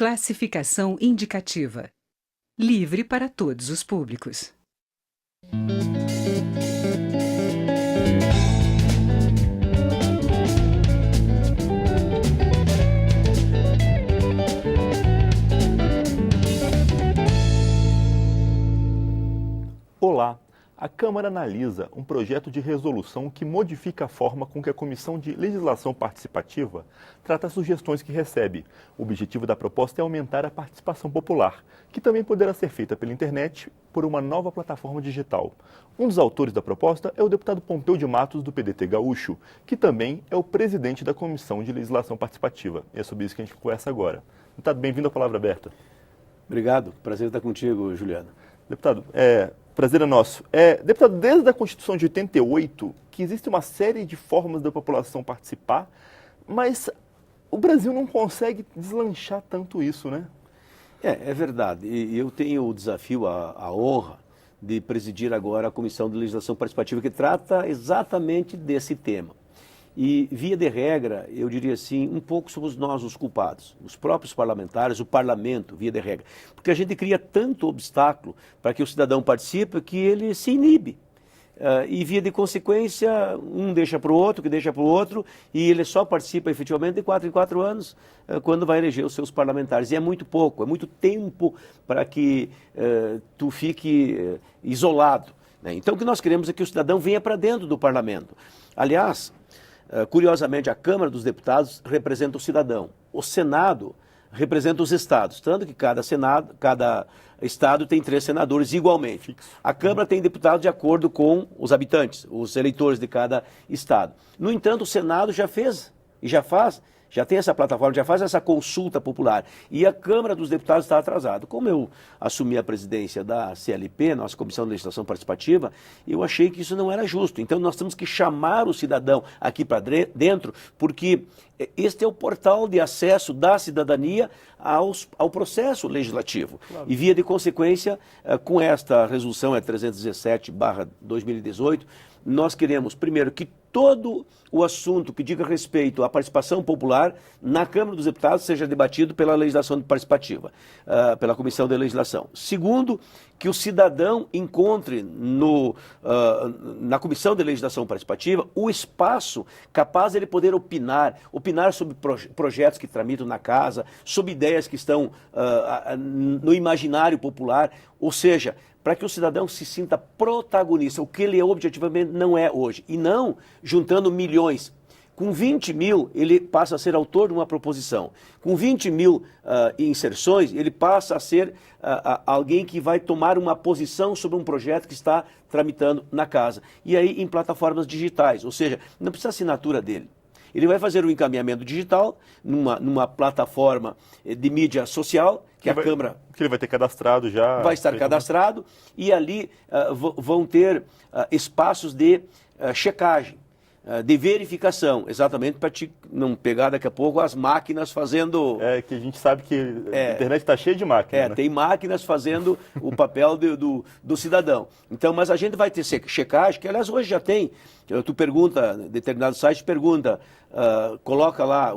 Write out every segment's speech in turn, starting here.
Classificação indicativa. Livre para todos os públicos. Olá! A Câmara analisa um projeto de resolução que modifica a forma com que a Comissão de Legislação Participativa trata sugestões que recebe. O objetivo da proposta é aumentar a participação popular, que também poderá ser feita pela internet por uma nova plataforma digital. Um dos autores da proposta é o deputado Pompeu de Matos, do PDT Gaúcho, que também é o presidente da Comissão de Legislação Participativa. E é sobre isso que a gente conversa agora. Deputado, bem-vindo à Palavra Aberta. Obrigado, prazer estar contigo, Juliano. Deputado, prazer é nosso. Deputado, desde a Constituição de 88, que existe uma série de formas da população participar, mas o Brasil não consegue deslanchar tanto isso, né? É verdade. E eu tenho o desafio, a honra de presidir agora a Comissão de Legislação Participativa, que trata exatamente desse tema. E, via de regra, eu diria assim, um pouco somos nós os culpados, os próprios parlamentares, o parlamento, via de regra. Porque a gente cria tanto obstáculo para que o cidadão participe que ele se inibe. E, via de consequência, um deixa para o outro, que deixa para o outro, e ele só participa efetivamente de 4 em 4 anos, quando vai eleger os seus parlamentares. E é muito pouco, é muito tempo para que tu fique isolado, né? Então, o que nós queremos é que o cidadão venha para dentro do parlamento. Aliás, curiosamente, a Câmara dos Deputados representa o cidadão. O Senado representa os estados, tanto que cada estado tem 3 senadores igualmente. A Câmara tem deputados de acordo com os habitantes, os eleitores de cada estado. No entanto, o Senado já fez e já tem essa plataforma, já faz essa consulta popular. E a Câmara dos Deputados está atrasada. Como eu assumi a presidência da CLP, nossa Comissão de Legislação Participativa, eu achei que isso não era justo. Então nós temos que chamar o cidadão aqui para dentro, porque este é o portal de acesso da cidadania ao processo legislativo. Claro. E, via de consequência, com esta resolução 317/2018, nós queremos, primeiro, que todo o assunto que diga respeito à participação popular na Câmara dos Deputados seja debatido pela legislação participativa, pela Comissão de Legislação. Segundo, que o cidadão encontre na Comissão de Legislação Participativa o espaço capaz de ele poder opinar sobre projetos que tramitam na casa, sobre ideias que estão no imaginário popular, ou seja, para que o cidadão se sinta protagonista, o que ele objetivamente não é hoje. E não juntando milhões. Com 20 mil, ele passa a ser autor de uma proposição. Com 20 mil inserções, ele passa a ser alguém que vai tomar uma posição sobre um projeto que está tramitando na casa. E aí em plataformas digitais, ou seja, não precisa assinatura dele. Ele vai fazer o encaminhamento digital numa plataforma de mídia social, que a Câmara... Que ele vai ter cadastrado já. Vai estar cadastrado, e ali vão ter espaços de checagem, de verificação, exatamente para te não pegar daqui a pouco as máquinas fazendo... Que a gente sabe que a internet está cheia de máquinas. Né? Tem máquinas fazendo o papel do cidadão. Então, mas a gente vai ter checagem, que aliás hoje já tem. Tu pergunta, determinado site pergunta, coloca lá,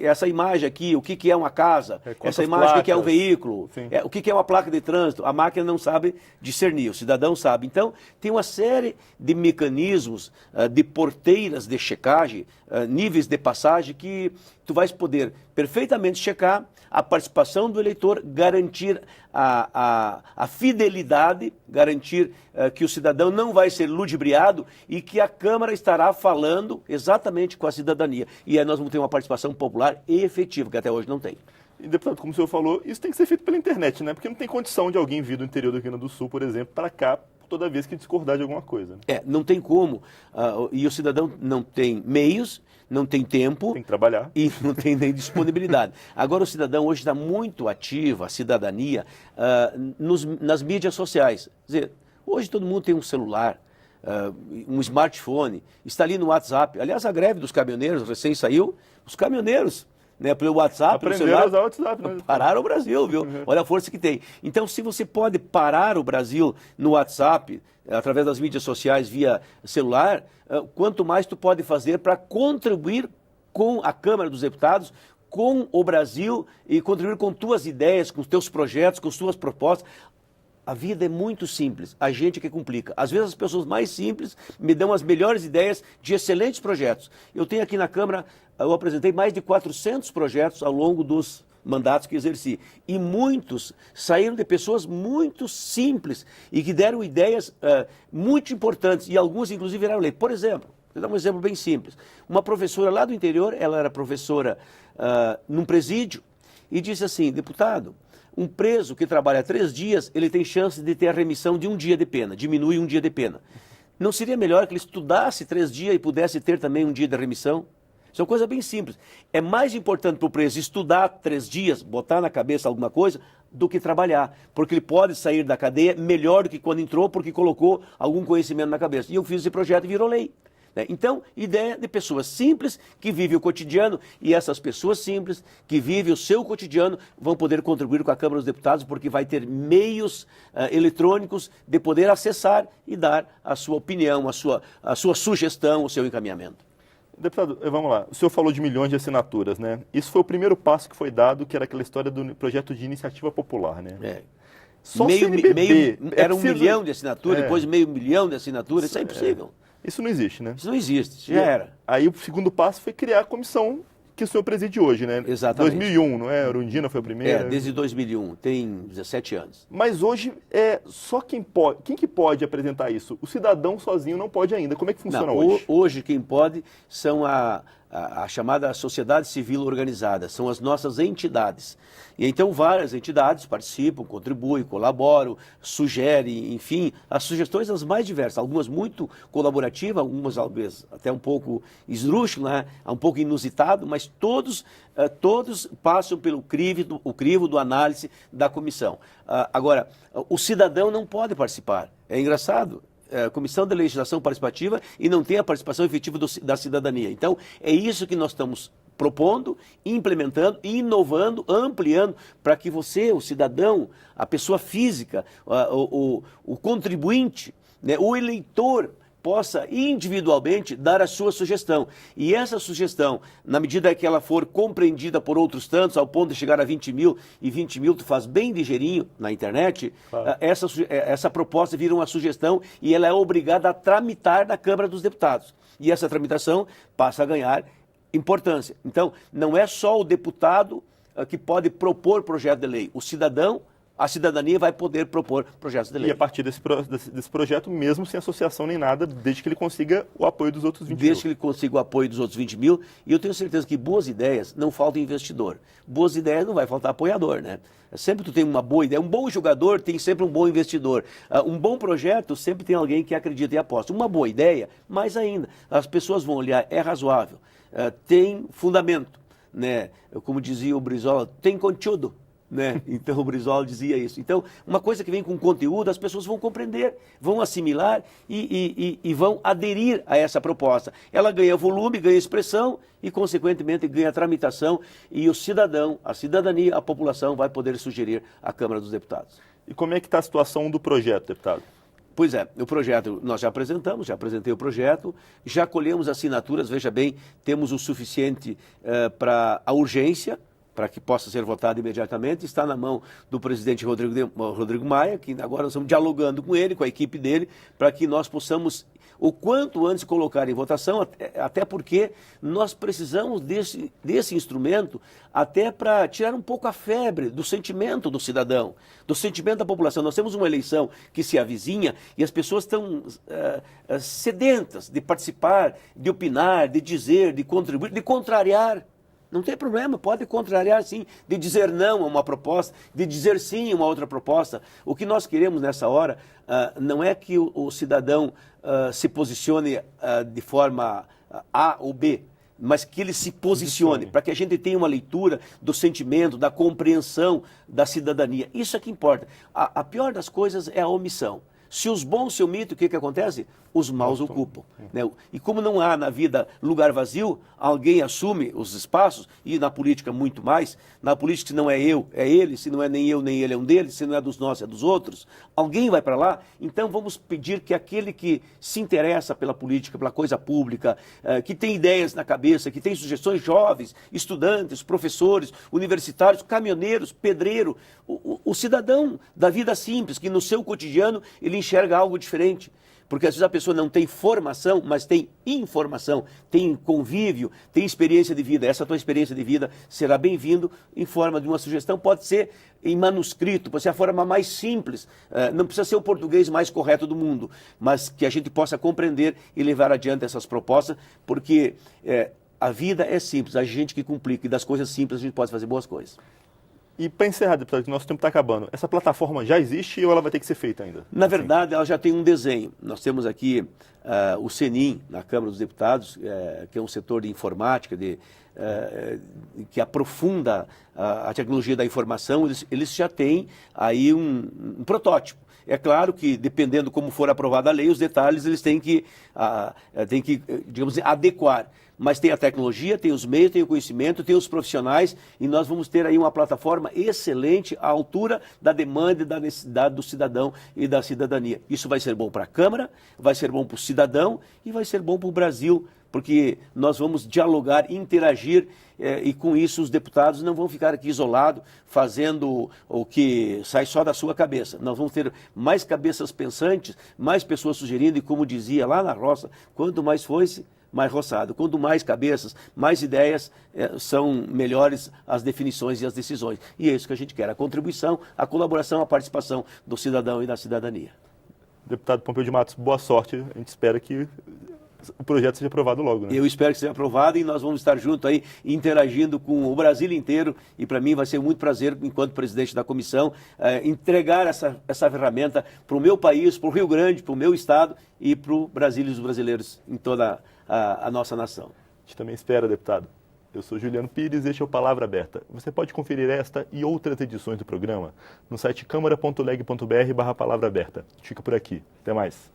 essa imagem aqui, o que é uma casa, essa imagem, placas, o que é um veículo, o que é uma placa de trânsito, a máquina não sabe discernir, o cidadão sabe. Então, tem uma série de mecanismos, de porteiras de checagem, níveis de passagem, que tu vais poder perfeitamente checar a participação do eleitor, garantir a fidelidade, garantir que o cidadão não vai ser ludibriado e que a Câmara estará falando exatamente com a cidadania. E aí nós vamos ter uma participação popular e efetiva, que até hoje não tem. E, deputado, como o senhor falou, isso tem que ser feito pela internet, né? Porque não tem condição de alguém vir do interior do Rio Grande do Sul, por exemplo, para cá, toda vez que discordar de alguma coisa. Né? Não tem como. E o cidadão não tem meios, não tem tempo. Tem que trabalhar. E não tem nem disponibilidade. Agora o cidadão hoje está muito ativo, a cidadania, nas mídias sociais. Quer dizer, hoje todo mundo tem um celular, um smartphone, está ali no WhatsApp. Aliás, a greve dos caminhoneiros recém saiu, os caminhoneiros, né, pelo WhatsApp, pelo celular, a usar o WhatsApp, né? Pararam o Brasil, viu? Olha a força que tem. Então, se você pode parar o Brasil no WhatsApp, através das mídias sociais, via celular, quanto mais tu pode fazer para contribuir com a Câmara dos Deputados, com o Brasil e contribuir com tuas ideias, com os teus projetos, com as tuas propostas. A vida é muito simples, a gente que complica. Às vezes as pessoas mais simples me dão as melhores ideias de excelentes projetos. Eu tenho aqui na Câmara, eu apresentei mais de 400 projetos ao longo dos mandatos que exerci. E muitos saíram de pessoas muito simples e que deram ideias muito importantes. E alguns, inclusive, viraram lei. Por exemplo, vou dar um exemplo bem simples. Uma professora lá do interior, ela era professora num presídio, e disse assim: deputado, um preso que trabalha 3 dias, ele tem chance de ter a remissão de 1 dia de pena, diminui 1 dia de pena. Não seria melhor que ele estudasse 3 dias e pudesse ter também 1 dia de remissão? Isso é uma coisa bem simples. É mais importante para o preso estudar 3 dias, botar na cabeça alguma coisa, do que trabalhar. Porque ele pode sair da cadeia melhor do que quando entrou, porque colocou algum conhecimento na cabeça. E eu fiz esse projeto e virou lei. Então, ideia de pessoas simples que vivem o cotidiano, e essas pessoas simples que vivem o seu cotidiano vão poder contribuir com a Câmara dos Deputados, porque vai ter meios eletrônicos de poder acessar e dar a sua opinião, a sua sugestão, o seu encaminhamento. Deputado, vamos lá. O senhor falou de milhões de assinaturas, né? Isso foi o primeiro passo que foi dado, que era aquela história do projeto de iniciativa popular, né? Só era 1 milhão de assinaturas, depois 500 mil de assinaturas, isso é impossível. Isso não existe, né? Isso não existe, já era. Aí o segundo passo foi criar a comissão que o senhor preside hoje, né? Exatamente. 2001, não é? A Urundina foi a primeira? Desde 2001, tem 17 anos. Mas hoje é só quem que pode apresentar isso? O cidadão sozinho não pode ainda. Como é que funciona hoje? Hoje quem pode são a chamada sociedade civil organizada, são as nossas entidades. E então várias entidades participam, contribuem, colaboram, sugerem, enfim, as sugestões as mais diversas, algumas muito colaborativas, algumas até um pouco esdrúxulas, né? Um pouco inusitado, mas todos passam pelo crivo do análise da comissão. Agora, o cidadão não pode participar. É engraçado. Comissão de Legislação Participativa e não tem a participação efetiva da cidadania. Então, é isso que nós estamos propondo, implementando, inovando, ampliando, para que você, o cidadão, a pessoa física, o contribuinte, né, o eleitor, possa individualmente dar a sua sugestão. E essa sugestão, na medida que ela for compreendida por outros tantos, ao ponto de chegar a 20 mil, e 20 mil tu faz bem ligeirinho na internet, claro. Essa proposta vira uma sugestão e ela é obrigada a tramitar na Câmara dos Deputados. E essa tramitação passa a ganhar importância. Então, não é só o deputado que pode propor projeto de lei, o cidadão, a cidadania vai poder propor projetos de lei. E a partir desse projeto, mesmo sem associação nem nada, desde que ele consiga o apoio dos outros 20 mil. Desde que ele consiga o apoio dos outros 20 mil. E eu tenho certeza que boas ideias não falta investidor. Boas ideias não vai faltar apoiador, né? Sempre tu tem uma boa ideia. Um bom jogador tem sempre um bom investidor. Um bom projeto sempre tem alguém que acredita e aposta. Uma boa ideia, mais ainda. As pessoas vão olhar, é razoável, tem fundamento, né? Como dizia o Brizola, tem conteúdo. Né? Então o Brizola dizia isso. Então, uma coisa que vem com conteúdo, as pessoas vão compreender, vão assimilar e vão aderir a essa proposta. Ela ganha volume, ganha expressão e, consequentemente, ganha tramitação, e o cidadão, a cidadania, a população vai poder sugerir à Câmara dos Deputados. E como é que está a situação do projeto, deputado? Pois é, o projeto nós já apresentamos, já apresentei o projeto, já colhemos assinaturas, veja bem, temos o suficiente para a urgência, para que possa ser votado imediatamente, está na mão do presidente Rodrigo Maia, que agora nós estamos dialogando com ele, com a equipe dele, para que nós possamos, o quanto antes, colocar em votação, até porque nós precisamos desse instrumento até para tirar um pouco a febre do sentimento do cidadão, do sentimento da população. Nós temos uma eleição que se avizinha e as pessoas estão sedentas de participar, de opinar, de dizer, de contribuir, de contrariar. Não tem problema, pode contrariar sim, de dizer não a uma proposta, de dizer sim a uma outra proposta. O que nós queremos nessa hora não é que o cidadão se posicione de forma A ou B, mas que ele se posicione, para que a gente tenha uma leitura do sentimento, da compreensão da cidadania. Isso é que importa. A pior das coisas é a omissão. Se os bons se omitem, o que acontece? Os maus ocupam. Né? E como não há na vida lugar vazio, alguém assume os espaços, e na política muito mais. Na política, se não é eu, é ele, se não é nem eu, nem ele, é um deles, se não é dos nossos, é dos outros. Alguém vai para lá, então vamos pedir que aquele que se interessa pela política, pela coisa pública, que tem ideias na cabeça, que tem sugestões, jovens, estudantes, professores, universitários, caminhoneiros, pedreiro, o cidadão da vida simples, que no seu cotidiano ele enxerga algo diferente. Porque às vezes a pessoa não tem formação, mas tem informação, tem convívio, tem experiência de vida. Essa tua experiência de vida será bem-vindo em forma de uma sugestão. Pode ser em manuscrito, pode ser a forma mais simples. Não precisa ser o português mais correto do mundo, mas que a gente possa compreender e levar adiante essas propostas, porque a vida é simples, a gente que complica, e das coisas simples a gente pode fazer boas coisas. E para encerrar, deputado, que nosso tempo está acabando, essa plataforma já existe ou ela vai ter que ser feita ainda? Na verdade, ela já tem um desenho. Nós temos aqui o CENIM, na Câmara dos Deputados, que é um setor de informática, que aprofunda a tecnologia da informação. Eles já têm aí um protótipo. É claro que, dependendo como for aprovada a lei, os detalhes eles têm que digamos, adequar. Mas tem a tecnologia, tem os meios, tem o conhecimento, tem os profissionais, e nós vamos ter aí uma plataforma excelente à altura da demanda e da necessidade do cidadão e da cidadania. Isso vai ser bom para a Câmara, vai ser bom para o cidadão e vai ser bom para o Brasil, porque nós vamos dialogar, interagir, e com isso os deputados não vão ficar aqui isolados, fazendo o que sai só da sua cabeça. Nós vamos ter mais cabeças pensantes, mais pessoas sugerindo, e como dizia lá na roça, quanto mais foice, mais roçado. Quanto mais cabeças, mais ideias, são melhores as definições e as decisões. E é isso que a gente quer, a contribuição, a colaboração, a participação do cidadão e da cidadania. Deputado Pompeu de Matos, boa sorte. A gente espera que o projeto seja aprovado logo, né? Eu espero que seja aprovado, e nós vamos estar juntos aí, interagindo com o Brasil inteiro, e para mim vai ser muito prazer, enquanto presidente da comissão, entregar essa ferramenta para o meu país, para o Rio Grande, para o meu estado e para o Brasil e os brasileiros em toda a nossa nação. A gente também espera, deputado. Eu sou Juliano Pires e este é o Palavra Aberta. Você pode conferir esta e outras edições do programa no site câmara.leg.br/palavra aberta. Fica por aqui. Até mais.